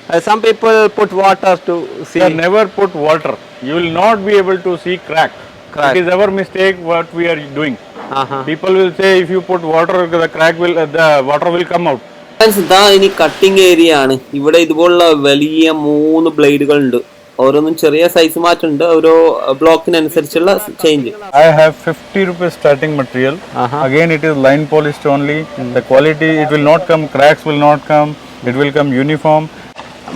Some people put water to see. Sir, never put water. You will not be able to see crack. Crack. It is our mistake what we are doing. Uh-huh. People will say if you put water, the water will come out. ഇതാ ഇനി cutting area ആണ്. ഇവിടെ ഇതുപോലുള്ള വലിയ 3 ബ്ലേഡുകൾ ഉണ്ട്. ഓരോന്നും ചെറിയ സൈസ് മാറ്റുണ്ട്, ഓരോ ബ്ലോക്കിനനുസരിച്ചുള്ള change. I have 50 rupees starting material. Again, it is line polished only. The quality, it will not come, cracks will not come. It will come uniform.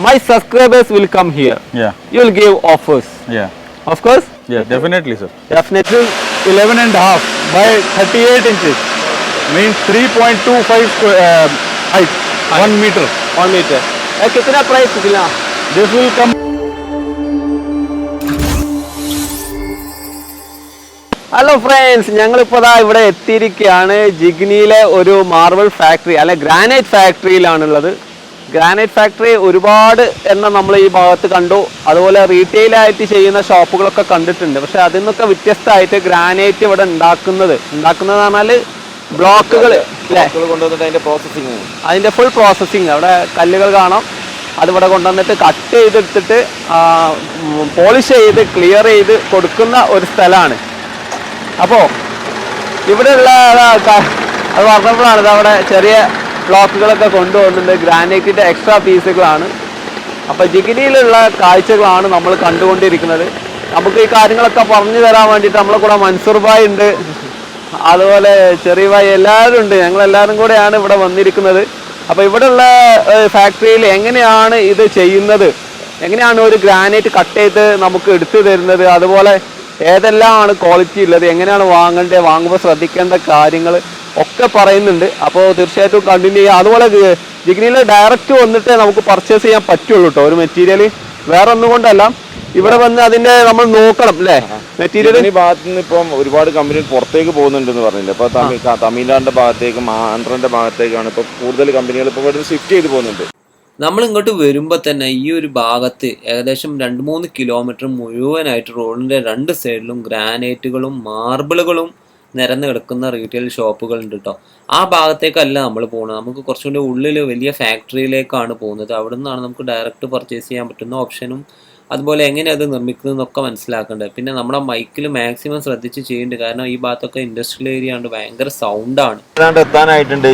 My subscribers will come here. Yeah, You will give offers. yeah, Of course. yeah, definitely, sir. Definitely. 11 and a half by 38 inches means 3.25 height, 1 meter. 1 meter. कितना price कितना? This will come. Hello friends, ഞങ്ങളിപ്പോൾ ഇവിടെ എത്തിയിരിക്കുകയാണ് ജിഗ്നിയിലെ ഒരു marble factory അല്ലെ granite ഫാക്ടറിയിലാണുള്ളത്. Granite factory ഒരുപാട് എണ്ണം നമ്മൾ ഈ ഭാഗത്ത് കണ്ടു. അതുപോലെ റീറ്റെയിലായിട്ട് ചെയ്യുന്ന ഷോപ്പുകളൊക്കെ കണ്ടിട്ടുണ്ട്. പക്ഷെ അതിൽ നിന്നൊക്കെ വ്യത്യസ്തമായിട്ട് ഗ്രാനൈറ്റ് ഇവിടെ ഉണ്ടാക്കുന്നത് പറഞ്ഞാൽ ബ്ലോക്കുകൾ അതിൻ്റെ ഫുൾ പ്രോസസ്സിങ്. അവിടെ കല്ലുകൾ കാണാം, അതിവിടെ കൊണ്ടുവന്നിട്ട് കട്ട് ചെയ്തെടുത്തിട്ട് പോളിഷ് ചെയ്ത് ക്ലിയർ ചെയ്ത് കൊടുക്കുന്ന ഒരു സ്ഥലമാണ്. അപ്പോൾ ഇവിടെയുള്ള അത് പറഞ്ഞപ്പോഴാണ് ഇതവിടെ ചെറിയ ബ്ലോക്കുകളൊക്കെ കൊണ്ടുപോകുന്നുണ്ട്. ഗ്രാനൈറ്റിൻ്റെ എക്സ്ട്രാ പീസുകളാണ്. അപ്പോൾ ജിഗ്നിയിലുള്ള കാഴ്ചകളാണ് നമ്മൾ കണ്ടുകൊണ്ടിരിക്കുന്നത്. നമുക്ക് ഈ കാര്യങ്ങളൊക്കെ പറഞ്ഞു തരാൻ വേണ്ടിയിട്ട് നമ്മളെ കൂടെ മൻസൂർ ഭായ് ഉണ്ട്, അതുപോലെ ചെറിയ ഭായ്, എല്ലാവരും ഉണ്ട്. ഞങ്ങളെല്ലാവരും കൂടെയാണ് ഇവിടെ വന്നിരിക്കുന്നത്. അപ്പോൾ ഇവിടെയുള്ള ഫാക്ടറിയിൽ എങ്ങനെയാണ് ഇത് ചെയ്യുന്നത്, എങ്ങനെയാണ് ഒരു ഗ്രാനൈറ്റ് കട്ട് ചെയ്ത് നമുക്ക് എടുത്തു തരുന്നത്, അതുപോലെ ഏതെല്ലാമാണ് ക്വാളിറ്റി ഉള്ളത്, എങ്ങനെയാണ് വാങ്ങേണ്ടത്, വാങ്ങുമ്പോൾ ശ്രദ്ധിക്കേണ്ട കാര്യങ്ങൾ ഒക്കെ പറയുന്നുണ്ട്. അപ്പോൾ തീർച്ചയായിട്ടും കണ്ടിന്യൂ ചെയ്യുക. അതുപോലെ ജിഗ്നിയിൽ ഡയറക്റ്റ് വന്നിട്ട് നമുക്ക് പർച്ചേസ് ചെയ്യാൻ പറ്റുള്ളൂ കേട്ടോ ഒരു മെറ്റീരിയൽ. വേറെ ഒന്നും കൊണ്ടല്ല, ഇവിടെ വന്ന് അതിന്റെ നമ്മൾ നോക്കണം അല്ലേ മെറ്റീരിയൽ. ഈ ഭാഗത്ത് നിന്ന് ഇപ്പം ഒരുപാട് കമ്പനികൾ പുറത്തേക്ക് പോകുന്നുണ്ടെന്ന് പറഞ്ഞില്ല. ഇപ്പൊ തമിഴ്നാടിന്റെ ഭാഗത്തേക്കും ആന്ധ്രന്റെ ഭാഗത്തേക്കാണ് ഇപ്പൊ കൂടുതൽ കമ്പനികൾ ഇപ്പൊ ഇവിടെ ഷിഫ്റ്റ് ചെയ്ത് പോകുന്നുണ്ട്. നമ്മൾ ഇങ്ങോട്ട് വരുമ്പോൾ തന്നെ ഈ ഒരു ഭാഗത്ത് ഏകദേശം 2-3 കിലോമീറ്റർ മുഴുവനായിട്ട് റോഡിന്റെ 2 സൈഡിലും ഗ്രാനൈറ്റുകളും മാർബിളുകളും നിരന്ന് കിടക്കുന്ന റീറ്റെയിൽ ഷോപ്പുകൾ ഉണ്ട് കേട്ടോ. ആ ഭാഗത്തേക്കല്ല നമ്മൾ പോകുന്നത്, നമുക്ക് കുറച്ചുകൂടി ഉള്ളിൽ വലിയ ഫാക്ടറിയിലേക്കാണ് പോകുന്നത്. അവിടെ നിന്നാണ് നമുക്ക് ഡയറക്റ്റ് പർച്ചേസ് ചെയ്യാൻ പറ്റുന്ന ഓപ്ഷനും അതുപോലെ എങ്ങനെ അത് നിർമ്മിക്കുന്നതെന്നൊക്കെ മനസ്സിലാക്കേണ്ടത്. പിന്നെ നമ്മുടെ മൈക്കിൽ മാക്സിമം ശ്രദ്ധിച്ച് ചെയ്യുന്നുണ്ട്, കാരണം ഈ ഭാഗത്തൊക്കെ ഇൻഡസ്ട്രിയൽ ഏരിയ ആണ്, ഭയങ്കര സൗണ്ടാണ്. എത്താനായിട്ടുണ്ട്.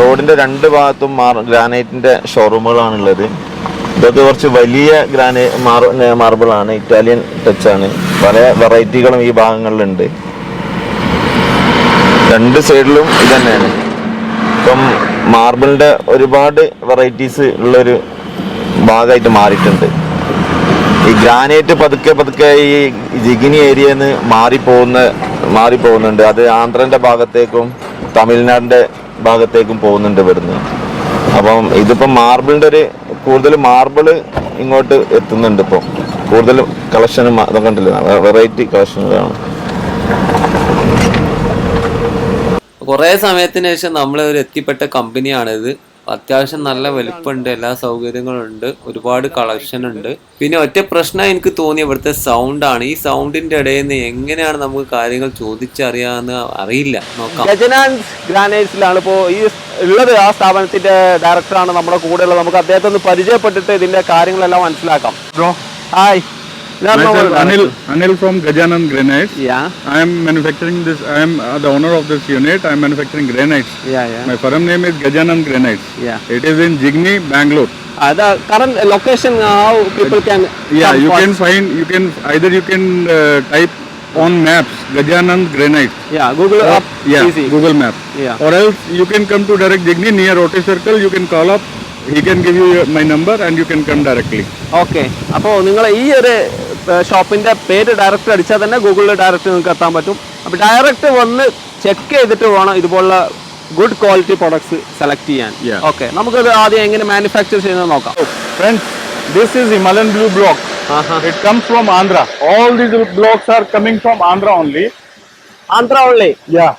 റോഡിന്റെ 2 ഭാഗത്തും ഗ്രാനൈറ്റിന്റെ ഷോറൂമുകളാണുള്ളത്. ഇതൊക്കെ കുറച്ച് വലിയ മാർബിളാണ്, ഇറ്റാലിയൻ ടച്ച് ആണ്. പല വെറൈറ്റികളും ഈ ഭാഗങ്ങളിലുണ്ട്. 2 സൈഡിലും ഇത് തന്നെയാണ്. ഇപ്പം മാർബിളിന്റെ ഒരുപാട് വെറൈറ്റീസ് ഉള്ളൊരു ഭാഗമായിട്ട് മാറിയിട്ടുണ്ട്. ഈ ഗ്രാനൈറ്റ് പതുക്കെ ഈ ജിഗ്നി ഏരിയയിൽ നിന്ന് മാറിപ്പോകുന്നുണ്ട്. അത് ആന്ധ്രന്റെ ഭാഗത്തേക്കും തമിഴ്നാടിന്റെ ഭാഗത്തേക്കും പോകുന്നുണ്ട് ഇവിടുന്ന്. അപ്പം ഇതിപ്പം മാർബിളിന്റെ കൂടുതൽ മാർബിള് ഇങ്ങോട്ട് എത്തുന്നുണ്ട്. ഇപ്പം കൂടുതൽ കളക്ഷനും അതൊക്കെ ഉണ്ടല്ലോ, വെറൈറ്റി കളക്ഷനുകളാണ്. കുറേ സമയത്തിന് ശേഷം നമ്മൾ ഒരു എത്തിപ്പെട്ട കമ്പനിയാണിത്. അത്യാവശ്യം നല്ല വലുപ്പമുണ്ട്, എല്ലാ സൗകര്യങ്ങളും ഉണ്ട്, ഒരുപാട് കളക്ഷൻ ഉണ്ട്. പിന്നെ ഒറ്റ പ്രശ്നം എനിക്ക് തോന്നിയ ഇവിടുത്തെ സൗണ്ടാണ്. ഈ സൗണ്ടിന്റെ ഇടയിൽ നിന്ന് എങ്ങനെയാണ് നമുക്ക് കാര്യങ്ങൾ ചോദിച്ചറിയാന്ന് അറിയില്ല. നോക്കാം. ഗജനാൻഡ് ഗ്രാനൈറ്റ്സിലാണ് ഇപ്പോൾ ഈ ഉള്ളത്. ആ സ്ഥാപനത്തിന്റെ ഡയറക്ടറാണ് നമ്മുടെ കൂടെ ഉള്ളത്. നമുക്ക് അദ്ദേഹത്തെ ഒന്ന് പരിചയപ്പെട്ടിട്ട് ഇതിന്റെ കാര്യങ്ങളെല്ലാം മനസ്സിലാക്കാം. Bro, hi, myself Anil from Gajanan Granites. Yeah. I am manufacturing this. I am the owner of this unit. I am manufacturing granites. Yeah. My firm name is Gajanan Granites. Yeah. It is in Jigni, Bangalore. The current location, how people can Yeah, come you for- can find. You can type on maps Gajanan Granites. Yeah, Google up. Yeah, Easy. Google Maps. Yeah. Or else you can come to direct Jigni near Roti Circle. You can call up. He can give you my number and you can come directly. Okay. അപ്പോൾ നിങ്ങൾ ഈ ഒരു ഷോപ്പിന്റെ പേര് direct അടിച്ചാൽ തന്നെ ഗൂഗിളിൽ direct നിങ്ങൾക്ക് എത്താൻ പറ്റും. അപ്പോൾ ഡയറക്റ്റ് വന്ന് ചെക്ക് ചെയ്തിട്ട് വേണം ഇതുപോലുള്ള ഗുഡ് ക്വാളിറ്റി പ്രൊഡക്ട്സ് സെലക്ട് ചെയ്യാൻ. Yeah. ഓക്കെ, നമുക്കത് ആദ്യം എങ്ങനെ മാനുഫാക്ചർ ചെയ്യുന്നത് നോക്കാം. Friends, this is Himalayan blue block. It comes from Andhra. All these blocks are coming from Andhra only. Andhra ഉള്ളേ. Yeah,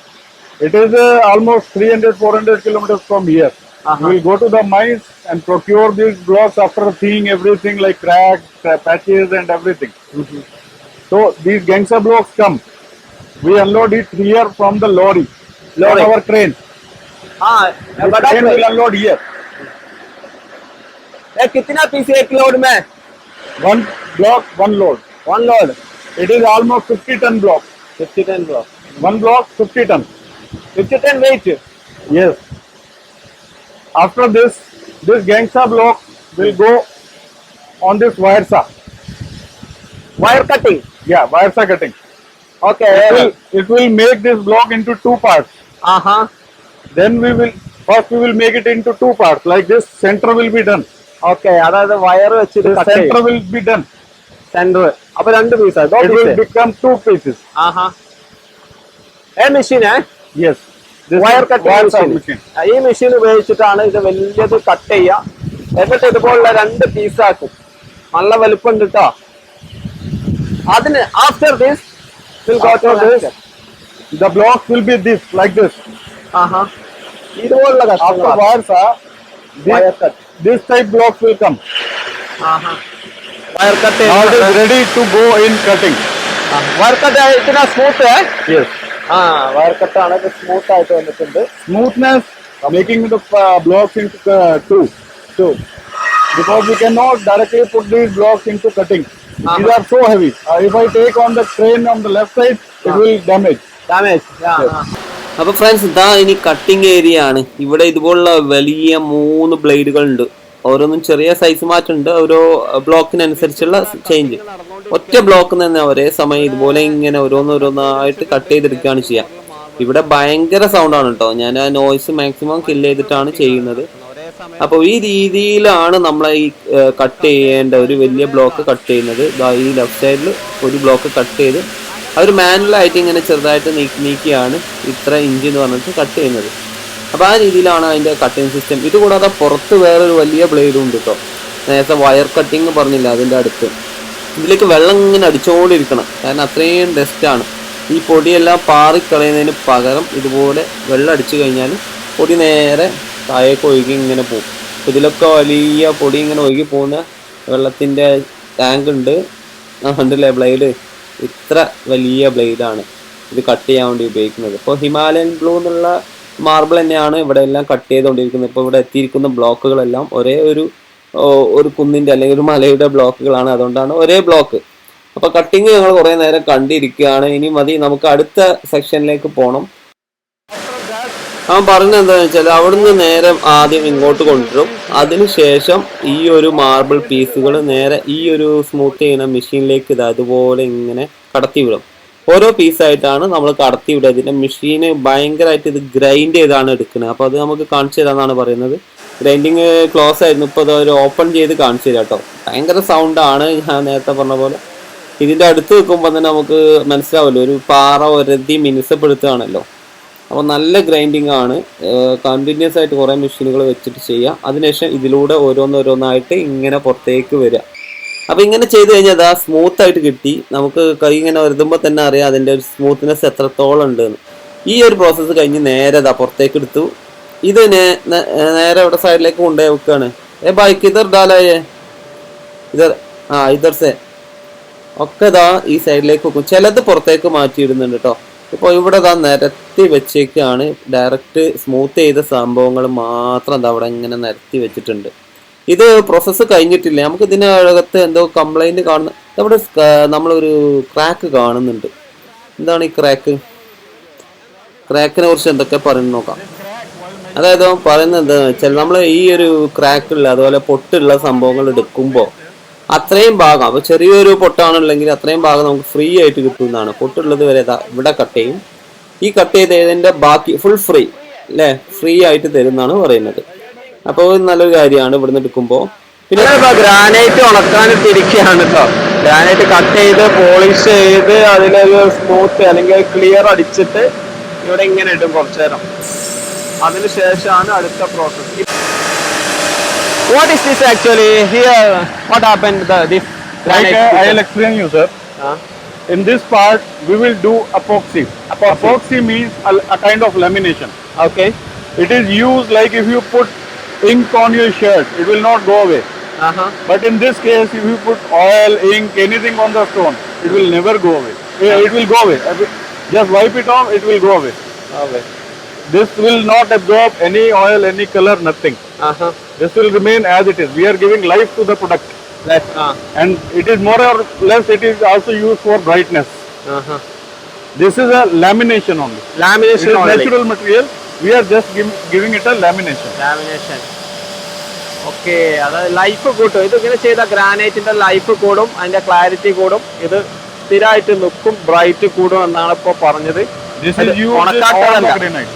it is almost 300-400 kilometers from here. We will go to the mines and procure these blocks after seeing everything like cracks, patches and everything. So these Gangsa blocks come. We unload it here from the lorry. On our crane. The crane will unload here. ये कितना piece एक load में? One block, one load. One load It is almost 50 ton block. 50 ton block, One block, 50 ton. 50 ton weight. Yes. After this gangsta block will go on this wire saw. Wire cutting. Yeah, wire saw cutting. Okay. It will make this block into two parts. हाँ. Then we will make it into two parts. Like this, center will be done. Okay, അതായത് wire വെച്ചിട്ട് The cut ചെയ്യും. center will be done. Centre. അപ്പൊ രണ്ട് പീസാ. It will become two pieces. ആഹാ. ഏ machine Yes. This wire is wire saw cutting machine. Machine. ഈ machine ഉപയോഗിച്ചിട്ടാണ് ഇത് വലിയത് കട്ട് ചെയ്യുക. എന്നിട്ട് ഇതുപോലുള്ള രണ്ട് പീസാക്കും. നല്ല വലുപ്പമുണ്ട് കേട്ടോ. അതിന് after this After this, the blocks will be this, like this. ആഹാ. ഇതുപോലുള്ള After കഷ്ണങ്ങളാ. wire saw, Wire cut. this type blocks will come. ആഹാ. Wire cut Now it is ready to go in cutting. Wire cut ഇतना smooth Yes. ആ വയർ കട്ടാണ് ഇത് smooth ആയിട്ട് വന്നിട്ടുണ്ട്. Smoothness, making the blocks into two. Because we cannot directly put these blocks into cutting. These are so heavy. If I take on the crane on the left side, it will damage. Damage. അപ്പൊ friends, ഇതാ ഇനി cutting area ആണ്. ഇവിടെ ഇതുപോലുള്ള വലിയ 3 ബ്ലേഡുകൾ ഉണ്ട്. ഓരോന്നും ചെറിയ സൈസ് മാറ്റുണ്ട്, ഓരോ ബ്ലോക്കിനനുസരിച്ചുള്ള ചേഞ്ച്. ഒറ്റ ബ്ലോക്കിൽ തന്നെ ഒരേ സമയം ഇതുപോലെ ഇങ്ങനെ ഓരോന്നോരോന്നായിട്ട് കട്ട് ചെയ്തെടുക്കുകയാണ് ചെയ്യുക. ഇവിടെ ഭയങ്കര സൗണ്ടാണ് കേട്ടോ. ഞാൻ ആ നോയ്സ് മാക്സിമം കില്ല് ചെയ്തിട്ടാണ് ചെയ്യുന്നത്. അപ്പോൾ ഈ രീതിയിലാണ് നമ്മളെ ഈ കട്ട് ചെയ്യേണ്ട ഒരു വലിയ ബ്ലോക്ക് കട്ട് ചെയ്യുന്നത്. ഈ ലെഫ്റ്റ് സൈഡിൽ ഒരു ബ്ലോക്ക് കട്ട് ചെയ്ത് അവർ മാനുവലായിട്ട് ഇങ്ങനെ ചെറുതായിട്ട് നീക്കിയാണ് ഇത്ര ഇഞ്ച് എന്ന് പറഞ്ഞിട്ട് കട്ട് ചെയ്യുന്നത്. അപ്പോൾ ആ രീതിയിലാണ് അതിൻ്റെ കട്ടിങ് സിസ്റ്റം. ഇതുകൂടാതെ പുറത്ത് വേറൊരു വലിയ ബ്ലേഡും ഉണ്ട് കേട്ടോ. നേരത്തെ വയർ കട്ടിങ് പറഞ്ഞില്ല, അതിൻ്റെ അടുത്ത് ഇതിലേക്ക് വെള്ളം ഇങ്ങനെ അടിച്ചുകൊണ്ടിരിക്കണം. കാരണം അത്രയും ഡസ്റ്റാണ്. ഈ പൊടിയെല്ലാം പാറിക്കളയുന്നതിന് പകരം ഇതുപോലെ വെള്ളം അടിച്ചു കഴിഞ്ഞാൽ പൊടി നേരെ താഴേക്ക് ഒഴുകി ഇങ്ങനെ പോകും. ഇതിലൊക്കെ വലിയ പൊടി ഇങ്ങനെ ഒഴുകി പോകുന്ന വെള്ളത്തിൻ്റെ ടാങ്ക് ഉണ്ട്. കണ്ടില്ലേ ബ്ലേഡ്? ഇത്ര വലിയ ബ്ലേഡാണ് ഇത് കട്ട് ചെയ്യാൻ വേണ്ടി ഉപയോഗിക്കുന്നത്. ഇപ്പോൾ ഹിമാലയൻ ബ്ലൂ എന്നുള്ള മാർബിൾ തന്നെയാണ് ഇവിടെ എല്ലാം കട്ട് ചെയ്തുകൊണ്ടിരിക്കുന്നത്. ഇപ്പോൾ ഇവിടെ എത്തിയിരിക്കുന്ന ബ്ലോക്കുകളെല്ലാം ഒരേ ഒരു കുന്നിൻ്റെ അല്ലെങ്കിൽ ഒരു മലയുടെ ബ്ലോക്കുകളാണ്. അതുകൊണ്ടാണ് ഒരേ ബ്ലോക്ക്. അപ്പോൾ കട്ടിങ് ഞങ്ങൾ കുറേ നേരം കണ്ടിരിക്കുകയാണ്. ഇനി മതി, നമുക്ക് അടുത്ത സെക്ഷനിലേക്ക് പോകണം. അവൻ പറഞ്ഞത് എന്താണെന്ന് വെച്ചാൽ അവിടുന്ന് നേരെ ആദ്യം ഇങ്ങോട്ട് കൊണ്ടുവരും. അതിനുശേഷം ഈ ഒരു മാർബിൾ പീസുകൾ നേരെ ഈ ഒരു സ്മൂത്ത് ചെയ്യുന്ന മെഷീനിലേക്ക് ഇത് അതുപോലെ ഇങ്ങനെ കടത്തി വിടും. ഓരോ പീസായിട്ടാണ് നമ്മൾ കടത്തി വിടുക. ഇതിൻ്റെ മെഷീന് ഭയങ്കരമായിട്ട് ഇത് ഗ്രൈൻഡ് ചെയ്താണ് എടുക്കുന്നത്. അപ്പോൾ അത് നമുക്ക് കാണിച്ചു തരാമെന്നാണ് പറയുന്നത്. ഗ്രൈൻഡിങ് ക്ലോസ് ആയിരുന്നു, ഇപ്പോൾ അത് ഒരു ഓപ്പൺ ചെയ്ത് കാണിച്ചു തരാം കേട്ടോ. ഭയങ്കര സൗണ്ടാണ്. ഞാൻ നേരത്തെ പറഞ്ഞ പോലെ ഇതിൻ്റെ അടുത്ത് നിൽക്കുമ്പോൾ തന്നെ നമുക്ക് മനസ്സിലാവുമല്ലോ, ഒരു പാറ ഒരതി മിനുസപ്പെടുത്തുകയാണല്ലോ. അപ്പോൾ നല്ല ഗ്രൈൻഡിങ് ആണ്. കണ്ടിന്യൂസ് ആയിട്ട് കുറേ മെഷീനുകൾ വെച്ചിട്ട് ചെയ്യുക. അതിനുശേഷം ഇതിലൂടെ ഓരോന്നോരോന്നായിട്ട് ഇങ്ങനെ പുറത്തേക്ക് വരിക. അപ്പോൾ ഇങ്ങനെ ചെയ്ത് കഴിഞ്ഞാൽ അത് സ്മൂത്തായിട്ട് കിട്ടി. നമുക്ക് കൈ ഇങ്ങനെ വരുത്തുമ്പോൾ തന്നെ അറിയാം അതിൻ്റെ ഒരു സ്മൂത്ത്നെസ് എത്രത്തോളം ഉണ്ടെന്ന്. ഈ ഒരു പ്രോസസ്സ് കഴിഞ്ഞ് നേരെ പുറത്തേക്ക് എടുത്തു. ഇത് നേരെ ഇവിടെ സൈഡിലേക്ക് കൊണ്ടുപോയി വെക്കുകയാണ്. ബൈക്ക് ഇതർ ഡാലായേ ഇതർ ഇതർ സേ ഒക്കെ ഈ സൈഡിലേക്ക് വെക്കും. ചിലത് പുറത്തേക്ക് മാറ്റിയിടുന്നുണ്ട് കേട്ടോ. ഇപ്പോൾ ഇവിടെ നിരത്തി വെച്ചേക്കാണ്. ഡയറക്റ്റ് സ്മൂത്ത് ചെയ്ത സംഭവങ്ങൾ മാത്രം അവിടെ ഇങ്ങനെ നിരത്തി വെച്ചിട്ടുണ്ട്. ഇത് പ്രോസസ്സ് കഴിഞ്ഞിട്ടില്ല. നമുക്ക് ഇതിനകത്ത് എന്തോ കംപ്ലൈൻറ്റ് കാണുന്ന ഇവിടെ നമ്മളൊരു ക്രാക്ക് കാണുന്നുണ്ട്. എന്താണ് ഈ ക്രാക്കിനെ കുറിച്ച് എന്തൊക്കെ പറയുന്നത് നോക്കാം. അതായത് പറയുന്നത് എന്താണെന്ന് വെച്ചാൽ നമ്മൾ ഈ ഒരു ക്രാക്കുള്ള അതുപോലെ പൊട്ടുള്ള സംഭവങ്ങൾ എടുക്കുമ്പോൾ അത്രയും ഭാഗം, അപ്പോൾ ചെറിയൊരു പൊട്ടാണുള്ളെങ്കിൽ അത്രയും ഭാഗം നമുക്ക് ഫ്രീ ആയിട്ട് കിട്ടുന്നതാണ്. പൊട്ടുള്ളത് വരെ ഇവിടെ കട്ട് ചെയ്യും. ഈ കട്ട് ചെയ്തതിൻ്റെ ബാക്കി ഫുൾ ഫ്രീ അല്ലേ, ഫ്രീ ആയിട്ട് തരുന്നതാണ് പറയുന്നത്. അപ്പോൾ നല്ലൊരു കാര്യമാണ് ഇവിടുന്ന് എടുക്കുമ്പോൾ. പിന്നെ ഗ്രാനൈറ്റ് ഉണക്കാനിട്ടിരിക്കുകയാണ് കേട്ടോ. ഗ്രാനൈറ്റ് കട്ട് ചെയ്ത് പോളിഷ് ചെയ്ത് അതിലൊരു സ്മൂത്ത് അല്ലെങ്കിൽ ക്ലിയർ അടിച്ചിട്ട് ഇവിടെ ഇങ്ങനെ ഇടും കുറച്ചു നേരം. അതിനുശേഷമാണ് അടുത്ത process. What is this actually? Here, what happened? This granite. I'll explain you, sir. In this part, we will do epoxy. Epoxy means a kind of lamination. Okay. It is used like if you put ink on your shirt, it will not go away. But in this case, if you put oil, ink, anything on the stone, it will never go away. It will go away. Just wipe it off, it will go away. Okay. This will not absorb any oil, any color, nothing. This will remain as it is. We are giving life to the product, and it is more or less. It is also used for brightness. This is a lamination only. It lamination is natural material. We are just giving it a lamination. Lamination okay. അതായത് life കൂട്ടും. ഇത് ഇങ്ങനെ ചെയ്ത ഗ്രാനൈറ്റിന്റെ life കൂടും, അതിന്റെ clarity കൂടും, ഇത് സ്ഥിരമായിട്ട് നിൽക്കും, ബ്രൈറ്റ് കൂടും എന്നാണ് ഇപ്പൊ പറഞ്ഞത്. This is used all the granite.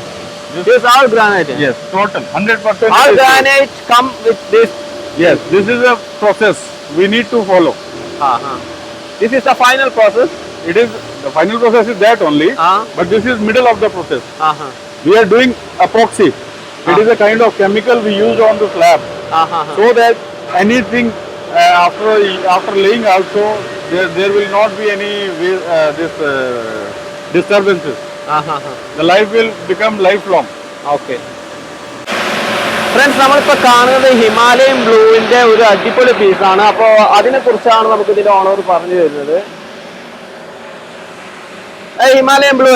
This is all granite. Yes, total 100%. All granite come with this. Yes, this is a process we need to follow. This is the final process. It is the final process is that only, but this is middle of the process. We are doing epoxy. It is a kind of chemical we use on the slab, so that anything after laying also there will not be any disturbances. The life will become lifelong. Okay friends, നമ്മളിപ്പോ കാണുന്നത് Himalayan ബ്ലൂവിന്റെ ഒരു അടിപൊളി പീസാണ്. അപ്പോൾ അതിനെ കുറിച്ചാണ് നമുക്ക് ഇതിന്റെ ഓണർ പറഞ്ഞു തരുന്നത്. Himalayan blue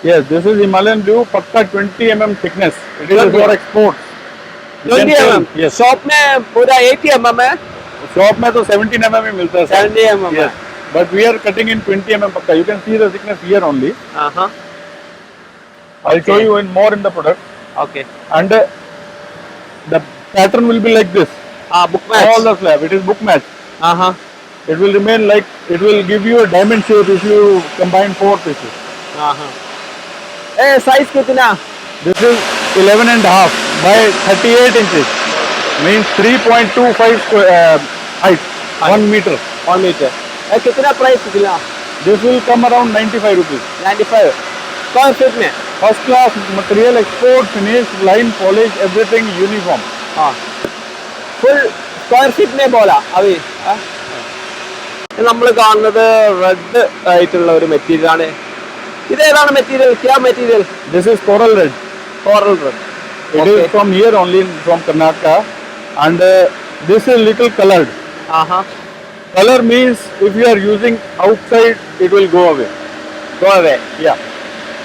Yes, this is Himalayan blue, pakka 20 mm thickness. It is for export. 20 mm. Yes. Shop में पूरा 80 mm है. Shop में तो 17 mm ही मिलता है. 70 mm. Yes. But we are cutting in 20 mm pakka. You can see the thickness here only. I'll show you more in the product. Okay. And the pattern will be like this. Book match. All the slab. It is book match. It will remain like, it will give you a diamond shape if you combine 4 pieces. Size कितना? This is 11 and a half by 38 inches. Means 3.25 height. 1 meter. 1 meter. कितना price कितना? This will come around 95 rupees. 95. कौन feet में? First class material, export, finish, line, polish, everything uniform. Full square feet में बोला अभी. നമ്മൾ കാണുന്നത് റെഡ് ആയിട്ടുള്ള ഒരു മെറ്റീരിയൽ ആണ്. ഇത് ഏതാണ് മെറ്റീരിയൽ? ക്യാ material? This is coral red. Coral red. It is from here only, from Karnataka, and this is little colored. Color means if you are using outside, it will go away. Go away. Yeah.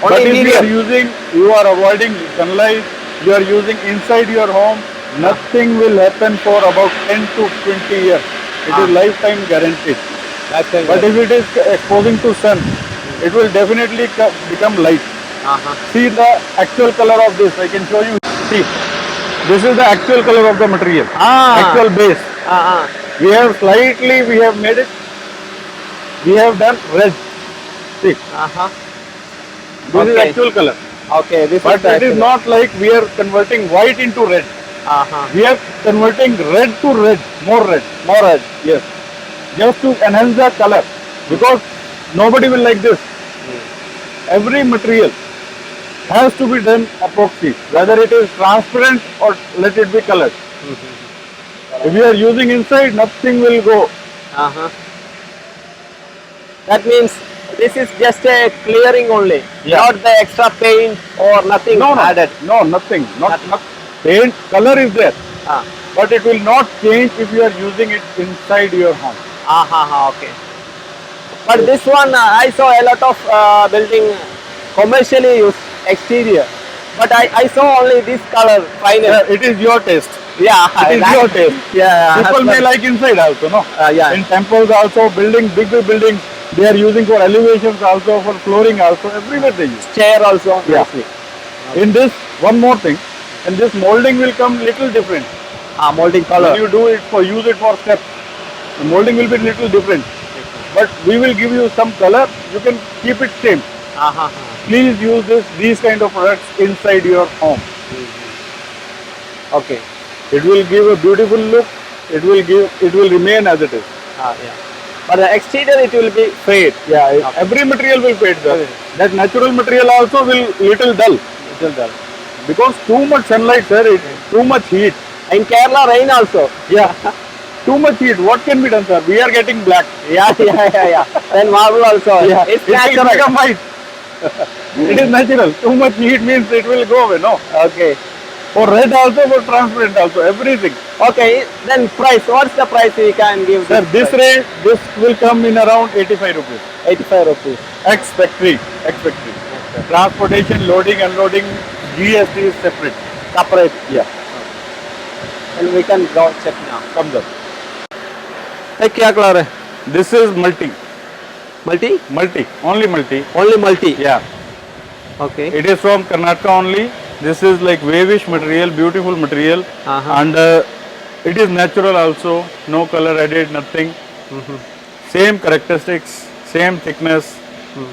Only But if you interior. are using, you are avoiding sunlight, you are using inside your home, nothing will happen for about 10 to 20 years. It is lifetime guaranteed. But if it is exposing to sun, it will definitely become light. See the actual color of this. I can show you. See, this is the actual color of the material. Actual base. We have made it. We have done red. See, this is actual color. Okay, this But is the it is actual. not like we are converting white into red. We are converting red to red, more red. More red. Yes, just to enhance the color, because nobody will like this. Every material has to be done epoxy, whether it is transparent or let it be colored. If you are using inside, nothing will go. That means this is just a clearing only, Yeah. not the extra paint or nothing added. No, nothing. Not paint. Color is there, but it will not change if you are using it inside your home. Okay. But this one, I saw a lot of building commercially used exterior. But I saw only this color final. Yeah, it is your taste. Yeah, It is your taste. Yeah. People may like inside also, no? Yeah. In temples also, big buildings, they are using for elevations also, for flooring also, everywhere they use. Chair also. Yeah. mostly. In this, one more thing, and this molding will come little different. Molding color. When you use it for steps, the molding will be little different. But we will give you some color, you can keep it same. Please use these kind of products inside your home. Okay. It will give a beautiful look. It will remain as it is. Yeah. But the exterior it will be fade. Yeah, every material will fade, sir. That natural material also will little dull. Because too much sunlight, sir, too much heat. In Kerala rain also. Yeah. Too much heat. What can be done, sir? We are getting black. Yeah. Then marble also. Yeah. It's It will natural. become white. It is natural. Too much heat means it will go away, no? Okay. For red also, for transparent also, everything. Okay. Then price. What's the price we can give? Sir, this price? range, this will come in around 85 rupees. 85 rupees. Ex factory. Transportation, loading, unloading, GST is separate. Separate. Yeah. And we can go check now. Comes up. Hey, क्या colour है? This is multi. Multi? Multi. Only multi. Only multi. Yeah. Okay. It is from Karnataka only. This is like wavish material, beautiful material. And it is natural also. No color added, nothing. Same characteristics, same thickness.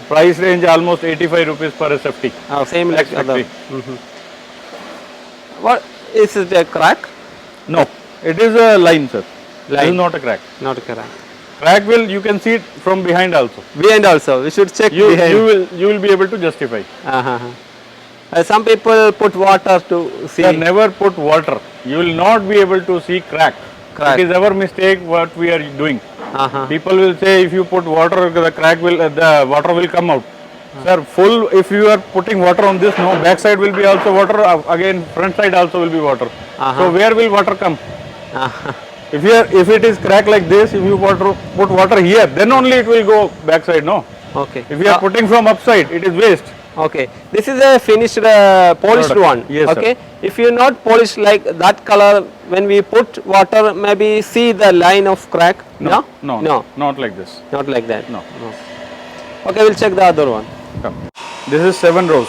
Price range almost 85 rupees per SFT. Same like other. SFT. What is it, a crack? No, it is a line, sir. It Line. is not a crack. Not a crack. Crack will, you can see it from behind also. Behind also, we should check behind. You will be able to justify. Some people put water to see. Sir, never put water. You will not be able to see crack. Crack. It is our mistake what we are doing. People will say if you put water, the crack will, the water will come out. Sir, full, if you are putting water on this, no, back side will be also water, again front side also will be water. So where will water come? If it is crack like this, if you put water here, then only it will go back side, no. Okay. If you are putting from upside, it is waste. Okay. This is a finished polished Product. one. Yes, okay. If you not polish like that color, when we put water, maybe see the line of crack. No, not like this. Not like that. No. Okay, we'll check the other one. Come. This is 7 rows.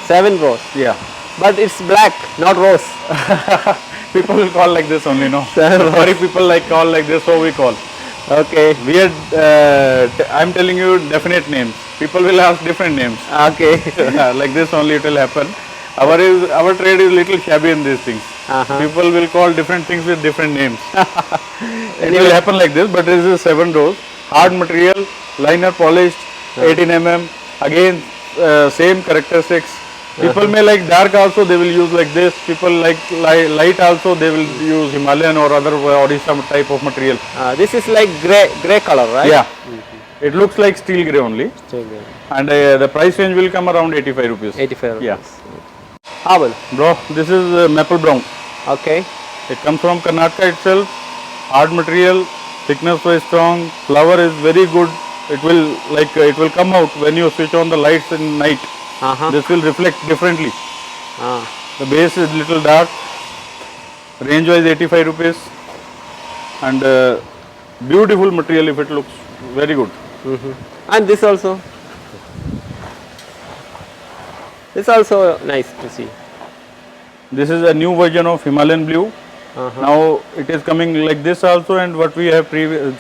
7 rows. Yeah. But it's black, not rose. People will call like this only, no. Sorry, people like call like this, so we call. Okay. We are, I'm telling you definite names. People will ask different names. Okay. Like this only it will happen. Our trade is little shabby in these things. People will call different things with different names. It will happen like this, but this is 7 rows. Hard material, liner polished, 18 mm. Again, same characteristics. People may like dark also, they will use like this. People like light also, they will use Himalayan or other Odisha type of material. This is like gray color, right? Yeah. It looks like steel grey only. And the price range will come around 85 rupees. 85 rupees. Yeah. Well. Bro, this is maple brown. Okay. It comes from Karnataka itself. Hard material, thickness very strong, flower is very good. It will come out when you switch on the lights in night. This will reflect differently. The base is little dark. Range wise 85 rupees. And beautiful material if it looks very good. And this also. This also nice to see. This is a new version of Himalayan blue. Now it is coming like this also, and what we have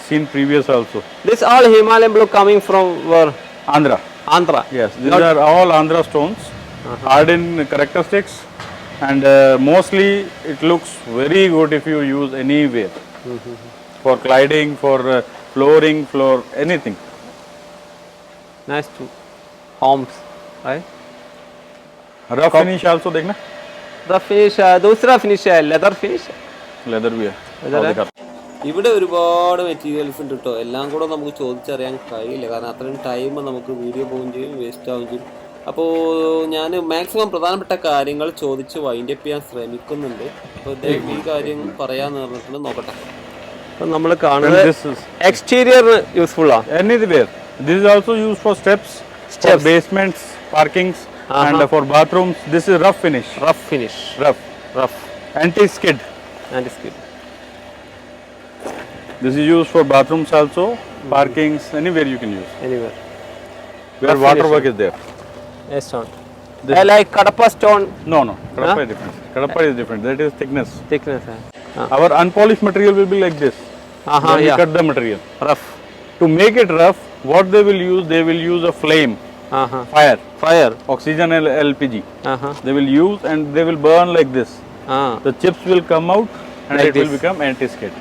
seen previous also. This all Himalayan blue coming from where? Andhra. Andhra. Yes, these are all Andhra stones, hard in characteristics, and mostly it looks very good if you use anywhere. For cladding, for flooring, anything. Nice to homes, right? Rough finish also देखना. The finish, दूसरा finish है leather finish. Leather भी है. ഇവിടെ ഒരുപാട് materials ഉണ്ട് കേട്ടോ. എല്ലാം കൂടെ നമുക്ക് ചോദിച്ചറിയാൻ കഴിയില്ല, കാരണം അത്രയും ടൈം നമുക്ക് വീഡിയോ പോവുകയും ചെയ്യും, വേസ്റ്റ് ആവുകയും ചെയ്യും. അപ്പോൾ ഞാൻ മാക്സിമം പ്രധാനപ്പെട്ട കാര്യങ്ങൾ ചോദിച്ച് വൈൻഡപ്പ് ചെയ്യാൻ ശ്രമിക്കുന്നുണ്ട്. അപ്പോൾ അദ്ദേഹം ഈ കാര്യം പറയാമെന്ന് പറഞ്ഞിട്ടുണ്ട്, നോക്കട്ടെ. അപ്പോൾ നമ്മൾ കാണുന്നത് എക്സ്റ്റീരിയർ യൂസ്ഫുൾ ആണ്. Anywhere. This is also used for steps, for basements, parkings, and for bathrooms. This is rough finish. Rough finish. Rough. Anti-skid. Anti-skid. This is used for bathrooms also, parkings, anywhere you can use. Anywhere. Where water work is there. A stone. I like Kadapa stone. No. Kadapa is different. Kadapa is different. That is thickness. Thickness. Our unpolished material will be like this. When we cut the material. Rough. To make it rough, what they will use a flame. Fire. Oxygen and LPG. They will use and they will burn like this. The chips will come out and like it will become anti-skid.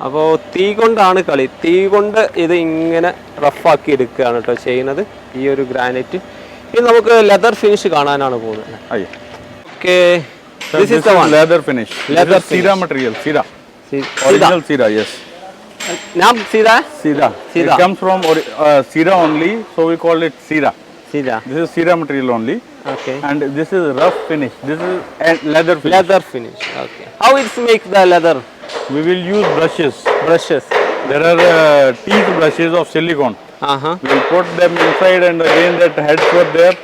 അപ്പോൾ തീ കൊണ്ടാണ് കളി. തീ കൊണ്ട് ഇത് ഇങ്ങനെ റഫാക്കി എടുക്കുകയാണ് കേട്ടോ ചെയ്യുന്നത്, ഈ ഒരു ഗ്രാനൈറ്റ്. ഇനി നമുക്ക് ലെതർ ഫിനിഷ് കാണാനാണ് പോകുന്നത്. Okay, this is the one. Leather finish. Leather Cera material. Cera. Original Cera, yes. നാം Cera? Cera. It comes from Cera only, so we call it Cera. Cera. This is Cera material only. Okay. And this is rough finish. This is leather finish. Leather finish. Okay. How it's make the leather? We will use brushes. There are teeth brushes of silicone. We will put them inside, and again that heads were there.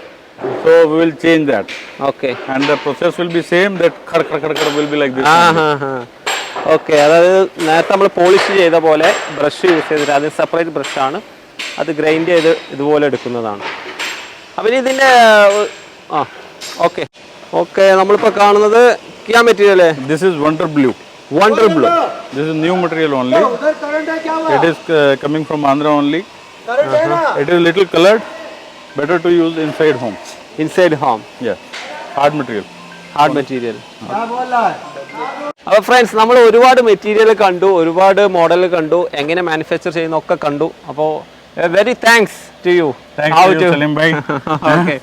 So we will change that. Okay And the process will be same, that khar khar khar khar will be like this. Okay, അതായത് നേരത്തെ നമ്മൾ polish ചെയ്ത പോലെ brush use ചെയ്തിട്ട് അത് separate ബ്രഷാണ്, അത് grind ചെയ്ത് ഇതുപോലെ എടുക്കുന്നതാണ്. അപ്പം ഇനി ഇതിൻ്റെ ആ ഓക്കെ ഓക്കെ നമ്മളിപ്പോൾ കാണുന്നത് ക്യാ material This is Wonder Blue. Wonder blue. This is new material only. It is coming from Andhra only. It is little colored. Better to use inside home. Inside home, Yeah. Hard material. Hard material. അപ്പോൾ friends നമ്മൾ ഒരുപാട് material കണ്ടു, ഒരുപാട് model കണ്ടു, എങ്ങനെ manufacture ചെയ്യുന്നൊക്കെ കണ്ടു. അപ്പോൾ very thanks to you. Thanks to you, Salim bhai. Okay,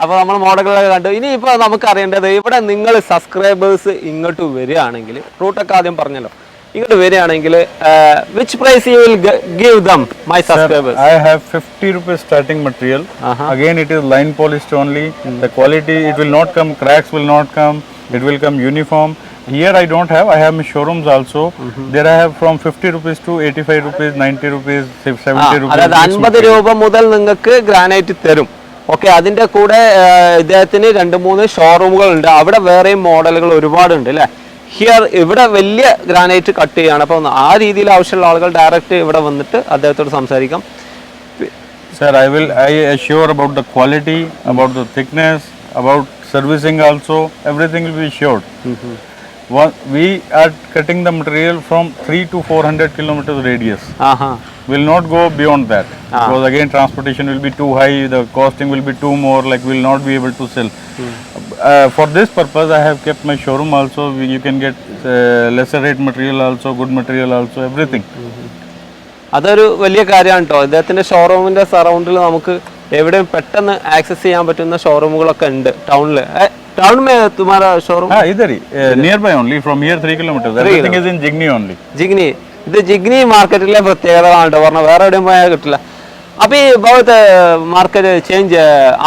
അപ്പോൾ നമ്മൾ മോഡലുകളൊക്കെ കണ്ടു. ഇനി ഇപ്പോൾ നമുക്ക് അറിയേണ്ടത് ഇവിടെ നിങ്ങൾ സബ്സ്ക്രൈബേഴ്സ് ഇങ്ങോട്ട് വരികയാണെങ്കിൽ, റൂട്ടൊക്കെ ആദ്യം പറഞ്ഞല്ലോ, ഇങ്ങോട്ട് വരികയാണെങ്കിൽ which price you will give them my subscribers? I have 50 rupees starting material. Again, it is line polished only. The quality, it will not come, cracks will not come. It will come uniform. Here I don't have. I have my showrooms also. There I have from 50 rupees to 85 rupees, 90 rupees, 70 rupees. അതായത് 50 രൂപ മുതൽ നിങ്ങൾക്ക് granite തരും. Okay, അതിൻ്റെ കൂടെ ഇദ്ദേഹത്തിന് 2-3 ഷോറൂമുകൾ ഉണ്ട്, അവിടെ വേറെയും മോഡലുകൾ ഒരുപാടുണ്ട് അല്ലേ. ഹിയർ ഇവിടെ വലിയ ഗ്രാനൈറ്റ് കട്ട് ചെയ്യാണ്. അപ്പോൾ ആ രീതിയിൽ ആവശ്യമുള്ള ആളുകൾ ഡയറക്റ്റ് ഇവിടെ വന്നിട്ട് അദ്ദേഹത്തോട് സംസാരിക്കാം. Sir, I assure about the quality, about the thickness, about servicing also. Everything will be assured. We are cutting the material from 300 to 400 kilometers radius. Will not go beyond that, because again transportation will be too high, the costing will be too more, like will not be able to sell. For this purpose I have kept my showroom also. You can get lesser rate material also, good material also, everything. അതൊരു വലിയ കാര്യമാണ് കേട്ടോ. അദ്ദേഹത്തിൻ്റെ ഷോറൂമിൻ്റെ സറൗണ്ടിൽ നമുക്ക് എവിടെയും പെട്ടെന്ന് access ചെയ്യാൻ പറ്റുന്ന ഷോറൂമുകളൊക്കെ ഉണ്ട് ടൗണിൽ. Town may തുമാര showroom? Idhar hi, nearby only, from here 3 kilometers. Everything is in Jigni only. ജിഗ്നി, ഇത് ജിഗ്നി മാർക്കറ്റിലെ പ്രത്യേകതകളാണ് കേട്ടോ, പറഞ്ഞാൽ വേറെ എവിടെയും പോയാൽ കിട്ടില്ല. അപ്പോൾ ഈ ബഹുത്ത് മാർക്കറ്റ് ചേഞ്ച്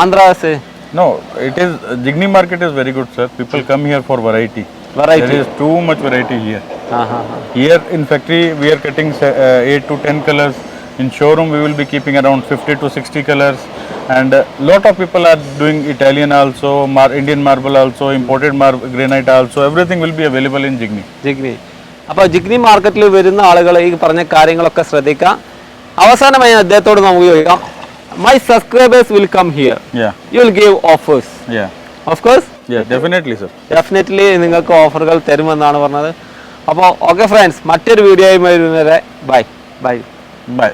ആന്ധ്രാസ്? No, it is Jigni market is very good, sir. People come here for variety. Variety. There is too much variety here. Here in factory we are cutting 8 to 10 colors. In showroom we will be keeping around 50 to 60 colors. And lot of people are doing Italian also, Indian marble also, imported granite also. Everything will be available in Jigni. ജിഗ്നി. അപ്പോൾ ജിഗ്നി മാർക്കറ്റിൽ വരുന്ന ആളുകൾ ഈ പറഞ്ഞ കാര്യങ്ങളൊക്കെ ശ്രദ്ധിക്കാം. അവസാനമായി അദ്ദേഹത്തോട് നമുക്ക് ചോദിക്കാം, my subscribers will come here, you will give offers? Of course, definitely sir. Definitely നിങ്ങൾക്ക് ഓഫറുകൾ തരുമെന്നാണ് പറഞ്ഞത്. അപ്പോൾ ഓക്കെ ഫ്രണ്ട്സ്, മറ്റൊരു വീഡിയോയുമായി വരുന്നവരെ ബൈ ബൈ.